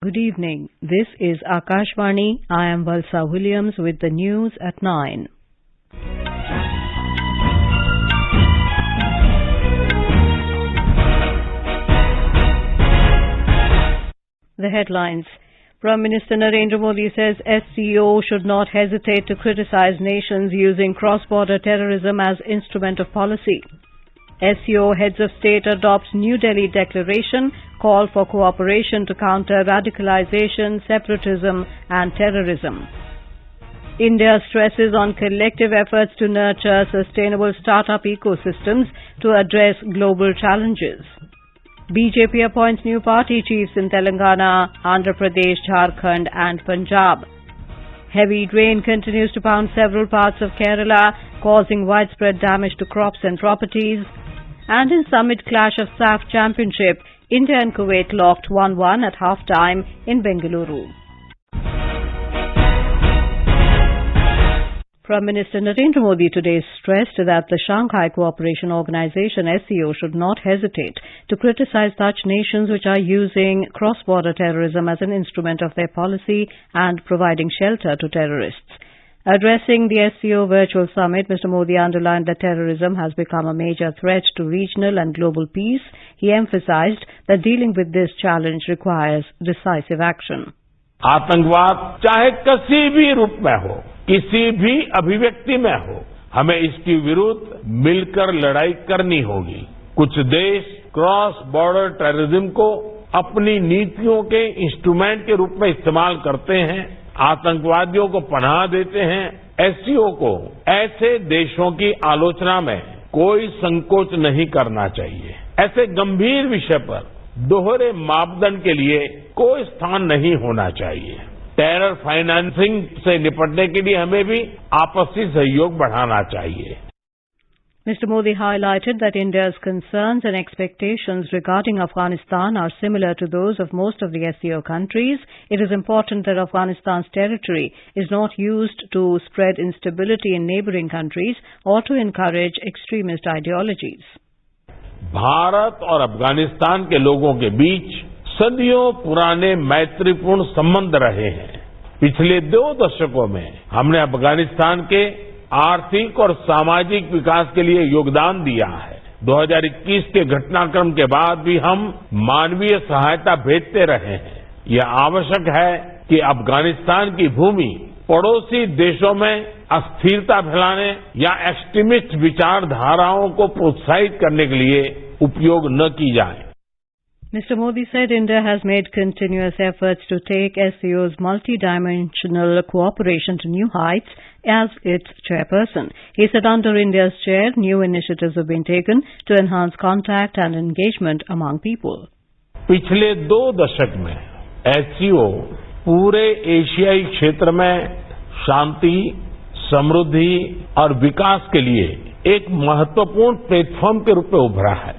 Good evening. This is Akashvani. I am Valsa Williams with the news at 9. The headlines. Prime Minister Narendra Modi says SCO should not hesitate to criticize nations using cross-border terrorism as instrument of policy. SCO Heads of State adopts New Delhi Declaration, call for cooperation to counter radicalization, separatism and terrorism. India stresses on collective efforts to nurture sustainable startup ecosystems to address global challenges. BJP appoints new party chiefs in Telangana, Andhra Pradesh, Jharkhand and Punjab. Heavy rain continues to pound several parts of Kerala, causing widespread damage to crops and properties. And in summit clash of SAFF championship, India and Kuwait locked 1-1 at half-time in Bengaluru. Prime Minister Narendra Modi today stressed that the Shanghai Cooperation Organization SCO should not hesitate to criticize such nations which are using cross-border terrorism as an instrument of their policy and providing shelter to terrorists. Addressing the SCO virtual summit, Mr. Modi underlined that terrorism has become a major threat to regional and global peace. He emphasized that dealing with this challenge requires decisive action. आतंकवाद चाहे किसी भी रूप में हो, किसी भी अभिव्यक्ति में हो, हमें इसके विरुद्ध मिलकर लड़ाई करनी होगी। कुछ देश क्रॉस बॉर्डर टेररिज्म को अपनी नीतियों के इंस्ट्रूमेंट के रूप में इस्तेमाल करते हैं, आतंकवादियों को पनाह देते हैं। एससीओ को ऐसे देशों की आलोचना में कोई संकोच नहीं करना चाहिए। ऐसे गंभीर विषय पर दोहरे मापदंड के लिए कोई स्थान नहीं होना चाहिए। टेरर फाइनेंसिंग से निपटने के लिए हमें भी आपसी सहयोग बढ़ाना चाहिए। Mr. Modi highlighted that India's concerns and expectations regarding Afghanistan are similar to those of most of the SCO countries. It is important that Afghanistan's territory is not used to spread instability in neighboring countries or to encourage extremist ideologies. Bharat और अफगानिस्तान के लोगों के बीच सदियों पुराने मैत्रीपूर्ण संबंध रहे हैं। पिछले 2 दशकों में हमने अफगानिस्तान के आर्थिक और सामाजिक विकास के लिए योगदान दिया है। 2021 के घटनाक्रम के बाद भी हम मानवीय सहायता भेजते रहे हैं। यह आवश्यक है कि अफगानिस्तान की भूमि पड़ोसी देशों में अस्थिरता फैलाने या एक्सट्रीमिस्ट विचारधाराओं को प्रोत्साहित करने के लिए उपयोग न की जाए। Mr. Modi said India has made continuous efforts to take SCO's multidimensional cooperation to new heights as its chairperson. He said under India's chair, new initiatives have been taken to enhance contact and engagement among people. पिछले 2 दशक में SCO पूरे एशियाई क्षेत्र में शांति, समृद्धि और विकास के लिए एक महत्वपूर्ण प्लेटफॉर्म के रूप में उभरा है।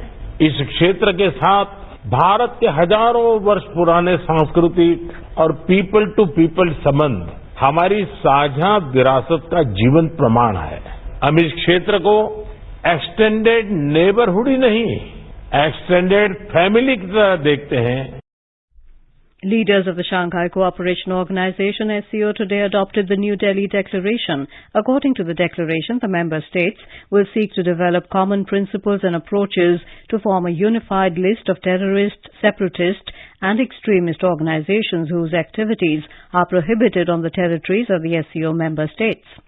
इस क्षेत्र के साथ भारत के हजारों वर्ष पुराने सांस्कृतिक और पीपल टू पीपल संबंध हमारी साझा विरासत का जीवंत प्रमाण है। हम इस क्षेत्र को एक्सटेंडेड नेबरहुड ही नहीं, एक्सटेंडेड फैमिली की तरह देखते हैं। Leaders of the Shanghai Cooperation Organization SCO today adopted the New Delhi Declaration. According to the declaration, the member states will seek to develop common principles and approaches to form a unified list of terrorist, separatist and extremist organizations whose activities are prohibited on the territories of the SCO member states.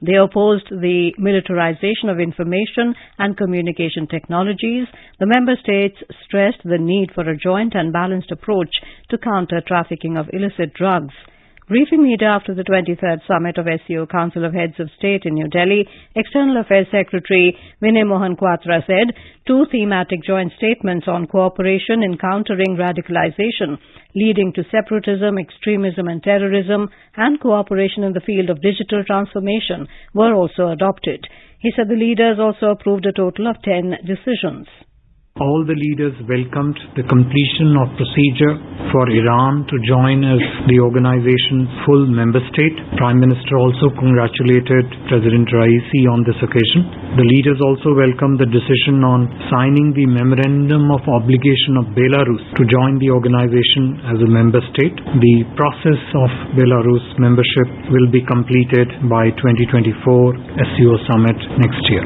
They opposed the militarization of information and communication technologies. The member states stressed the need for a joint and balanced approach to counter trafficking of illicit drugs. Briefing media after the 23rd summit of SCO Council of Heads of State in New Delhi, External Affairs Secretary Vinay Mohan Kwatra said 2 thematic joint statements on cooperation in countering radicalization leading to separatism, extremism and terrorism and cooperation in the field of digital transformation were also adopted. He said the leaders also approved a total of 10 decisions. All the leaders welcomed the completion of procedure for Iran to join as the organization's full member state. Prime Minister also congratulated President Raisi on this occasion. The leaders also welcomed the decision on signing the Memorandum of Obligation of Belarus to join the organization as a member state. The process of Belarus membership will be completed by 2024 SCO Summit next year.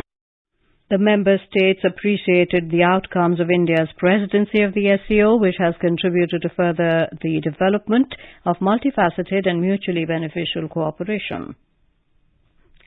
The member states appreciated the outcomes of India's presidency of the SCO, which has contributed to further the development of multifaceted and mutually beneficial cooperation.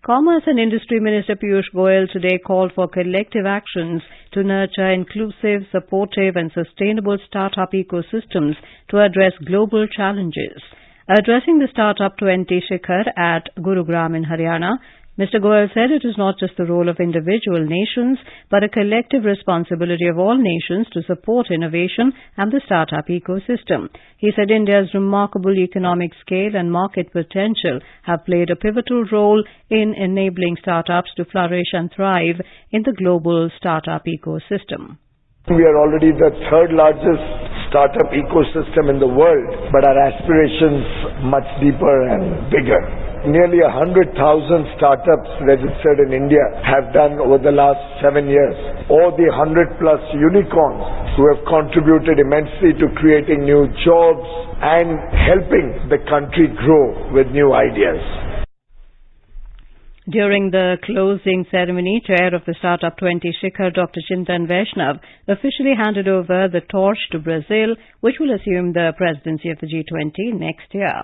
Commerce and Industry Minister Piyush Goyal today called for collective actions to nurture inclusive, supportive and sustainable startup ecosystems to address global challenges. Addressing the Startup 20 Shikhar at Gurugram in Haryana, Mr. Goyal said it is not just the role of individual nations, but a collective responsibility of all nations to support innovation and the startup ecosystem. He said India's remarkable economic scale and market potential have played a pivotal role in enabling startups to flourish and thrive in the global startup ecosystem. We are already the third largest startup ecosystem in the world, but our aspirations much deeper and bigger. Nearly 100,000 startups registered in India have done over the last 7 years. Or the 100+ unicorns who have contributed immensely to creating new jobs and helping the country grow with new ideas. During the closing ceremony, Chair of the Startup 20 Shikhar, Dr. Chintan Vaishnav, officially handed over the torch to Brazil, which will assume the presidency of the G20 next year.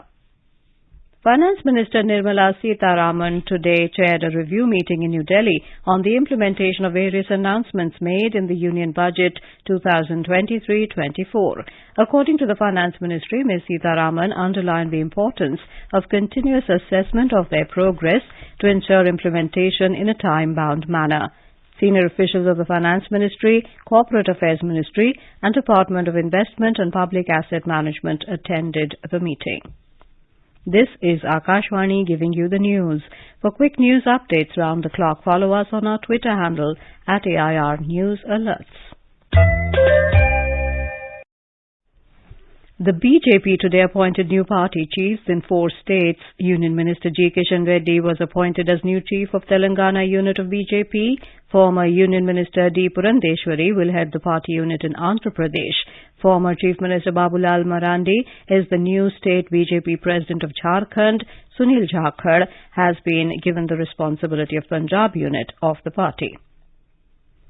Finance Minister Nirmala Sitharaman today chaired a review meeting in New Delhi on the implementation of various announcements made in the Union Budget 2023-24. According to the Finance Ministry, Ms. Sitharaman underlined the importance of continuous assessment of their progress to ensure implementation in a time-bound manner. Senior officials of the Finance Ministry, Corporate Affairs Ministry and Department of Investment and Public Asset Management attended the meeting. This is Akashvani giving you the news. For quick news updates round the clock, follow us on our Twitter handle @AIR News Alerts. The BJP today appointed new party chiefs in 4 states. Union Minister G. Kishan Reddy was appointed as new chief of Telangana unit of BJP. Former Union Minister D. Purandeshwari will head the party unit in Andhra Pradesh. Former Chief Minister Babulal Marandi is the new state BJP president of Jharkhand. Sunil Jakhar has been given the responsibility of Punjab unit of the party.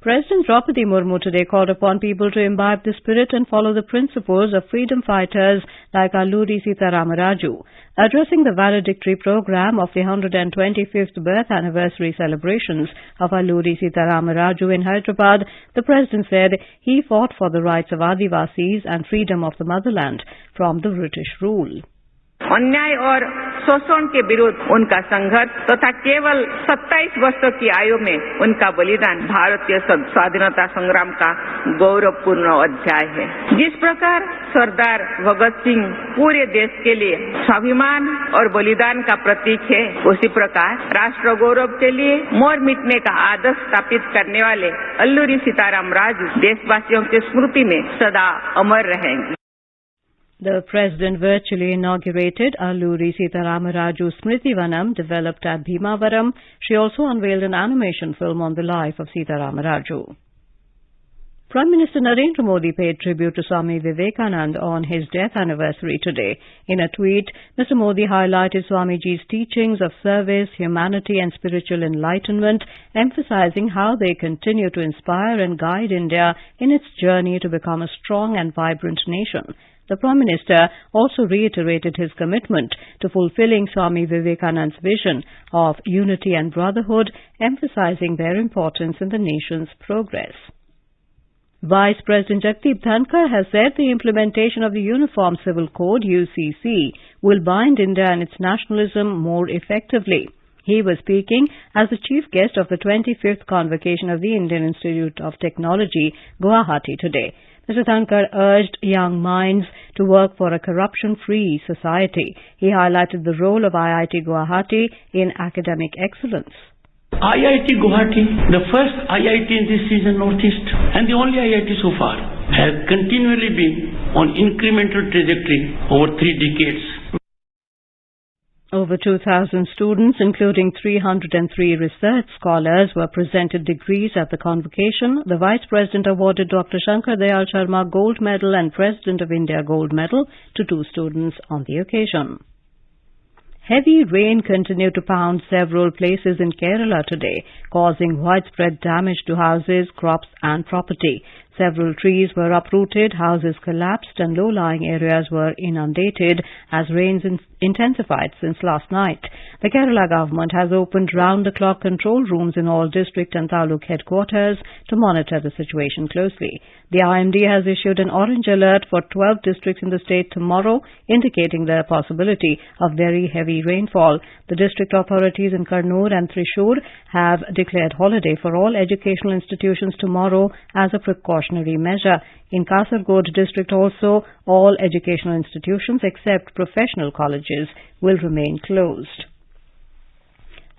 President Draupadi Murmu today called upon people to imbibe the spirit and follow the principles of freedom fighters like Alluri Sitaram Raju. Addressing the valedictory program of the 125th birth anniversary celebrations of Alluri Sitaram Raju in Hyderabad, the President said he fought for the rights of Adivasis and freedom of the motherland from the British rule. अन्याय और शोषण के विरुद्ध उनका संघर्ष तथा केवल 27 वर्षों की आयु में उनका बलिदान भारतीय स्वाधीनता संग्राम का गौरवपूर्ण अध्याय है। जिस प्रकार सरदार भगत सिंह पूरे देश के लिए स्वाभिमान और बलिदान का प्रतीक है, उसी प्रकार राष्ट्र गौरव के लिए मोर मिटने का आदर्श स्थापित करने वाले अल्लूरी सीताराम राजू देशवासियों की स्मृति में सदा अमर रहेंगे। The President virtually inaugurated Alluri Sitaram Raju Smriti Vanam developed at Bhimavaram. She also unveiled an animation film on the life of Sitaram Raju. Prime Minister Narendra Modi paid tribute to Swami Vivekananda on his death anniversary today. In a tweet, Mr. Modi highlighted Swamiji's teachings of service, humanity and spiritual enlightenment, emphasizing how they continue to inspire and guide India in its journey to become a strong and vibrant nation. The Prime Minister also reiterated his commitment to fulfilling Swami Vivekananda's vision of unity and brotherhood, emphasizing their importance in the nation's progress. Vice President Jagdeep Dhankar has said the implementation of the Uniform Civil Code UCC will bind India and its nationalism more effectively. He was speaking as the chief guest of the 25th convocation of the Indian Institute of Technology, Guwahati today. Mr. Dhankar urged young minds to work for a corruption-free society. He highlighted the role of IIT Guwahati in academic excellence. IIT Guwahati, the first IIT in this region Northeast and the only IIT so far, has continually been on incremental trajectory over 3 decades. Over 2,000 students, including 303 research scholars, were presented degrees at the convocation. The Vice President awarded Dr. Shankar Dayal Sharma Gold Medal and President of India Gold Medal to 2 students on the occasion. Heavy rain continued to pound several places in Kerala today, causing widespread damage to houses, crops and property. Several trees were uprooted, houses collapsed and low-lying areas were inundated as rains intensified since last night. The Kerala government has opened round-the-clock control rooms in all district and taluk headquarters to monitor the situation closely. The IMD has issued an orange alert for 12 districts in the state tomorrow, indicating the possibility of very heavy rainfall. The district authorities in Kannur and Thrissur have declared holiday for all educational institutions tomorrow as a precautionary measure. In Kasaragod district also, all educational institutions except professional colleges will remain closed.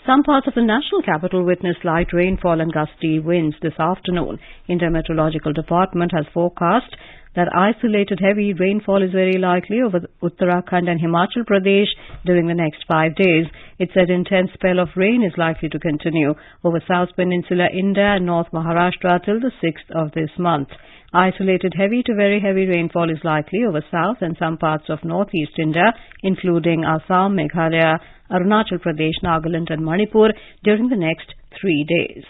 Some parts of the national capital witnessed light rainfall and gusty winds this afternoon. India Meteorological Department has forecast that isolated heavy rainfall is very likely over Uttarakhand and Himachal Pradesh during the next 5 days. It said intense spell of rain is likely to continue over South Peninsular India and North Maharashtra till the 6th of this month. Isolated heavy to very heavy rainfall is likely over South and some parts of Northeast India, including Assam, Meghalaya, Arunachal Pradesh, Nagaland and Manipur during the next 3 days.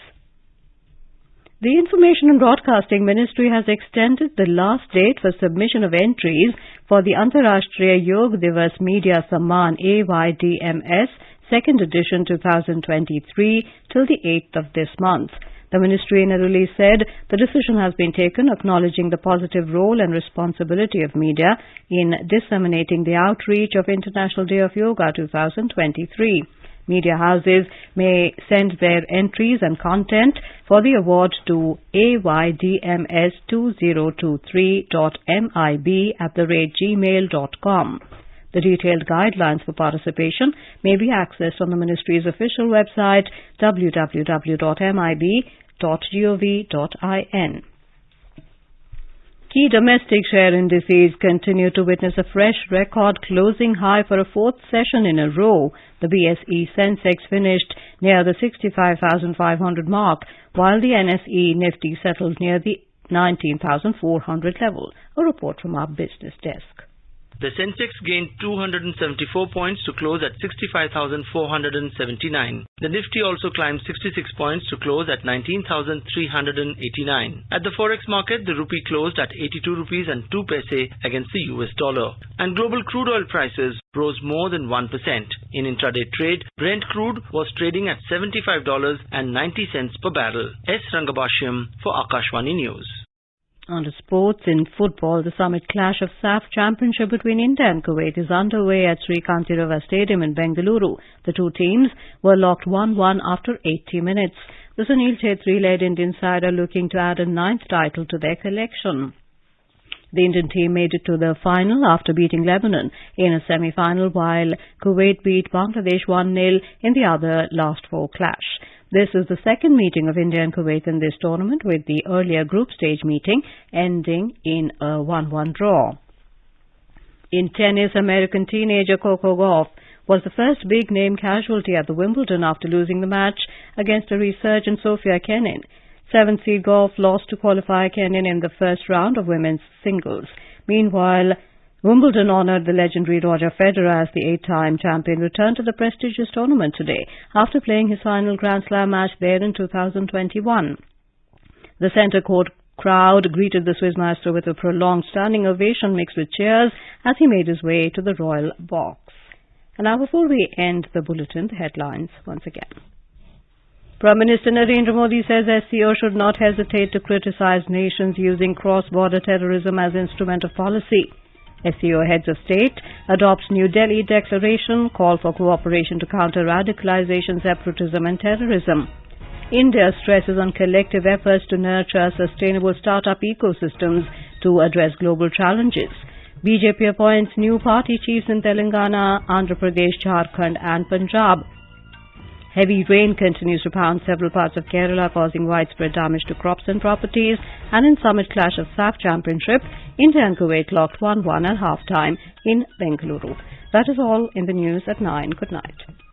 The Information and Broadcasting Ministry has extended the last date for submission of entries for the Antarashtriya Yog Divas Media Samman AYDMS 2nd edition 2023 till the 8th of this month. The ministry in a release said the decision has been taken acknowledging the positive role and responsibility of media in disseminating the outreach of International Day of Yoga 2023. Media houses may send their entries and content for the award to aydms2023.mib@gmail.com. The detailed guidelines for participation may be accessed on the ministry's official website www.mib.gov.in. Key domestic share indices continue to witness a fresh record closing high for a 4th session in a row. The BSE Sensex finished near the 65,500 mark, while the NSE Nifty settled near the 19,400 level. A report from our business desk. The Sensex gained 274 points to close at 65,479. The Nifty also climbed 66 points to close at 19,389. At the forex market, the rupee closed at 82 rupees and 2 paise against the US dollar. And global crude oil prices rose more than 1%. In intraday trade, Brent crude was trading at $75.90 per barrel. S. Rangabashyam for Akashvani News. On to sports. In football, the summit clash of SAFF Championship between India and Kuwait is underway at Sri Kantirava Stadium in Bengaluru. The two teams were locked 1-1 after 80 minutes. The Sunil Chhetri-led Indian side are looking to add a 9th title to their collection. The Indian team made it to the final after beating Lebanon in a semi-final, while Kuwait beat Bangladesh 1-0 in the other last 4 clash. This is the second meeting of India and Kuwait in this tournament, with the earlier group stage meeting ending in a 1-1 draw. In tennis, American teenager Coco Gauff was the first big-name casualty at the Wimbledon after losing the match against a resurgent Sofia Kenin. 7th seed Gauff lost to qualifier Kenin in the first round of women's singles. Meanwhile, Wimbledon honoured the legendary Roger Federer as the 8-time champion returned to the prestigious tournament today after playing his final Grand Slam match there in 2021. The centre court crowd greeted the Swiss maestro with a prolonged standing ovation mixed with cheers as he made his way to the royal box. And now, before we end the bulletin, the headlines once again. Prime Minister Narendra Modi says SCO should not hesitate to criticise nations using cross-border terrorism as instrument of policy. SCO Heads of State adopts New Delhi Declaration, call for cooperation to counter radicalization, separatism and terrorism. India stresses on collective efforts to nurture sustainable startup ecosystems to address global challenges. BJP appoints new party chiefs in Telangana, Andhra Pradesh, Jharkhand and Punjab. Heavy rain continues to pound several parts of Kerala, causing widespread damage to crops and properties. And in summit clash of SAFF Championship, India and Kuwait locked 1-1 at half-time in Bengaluru. That is all in the news at 9. Good night.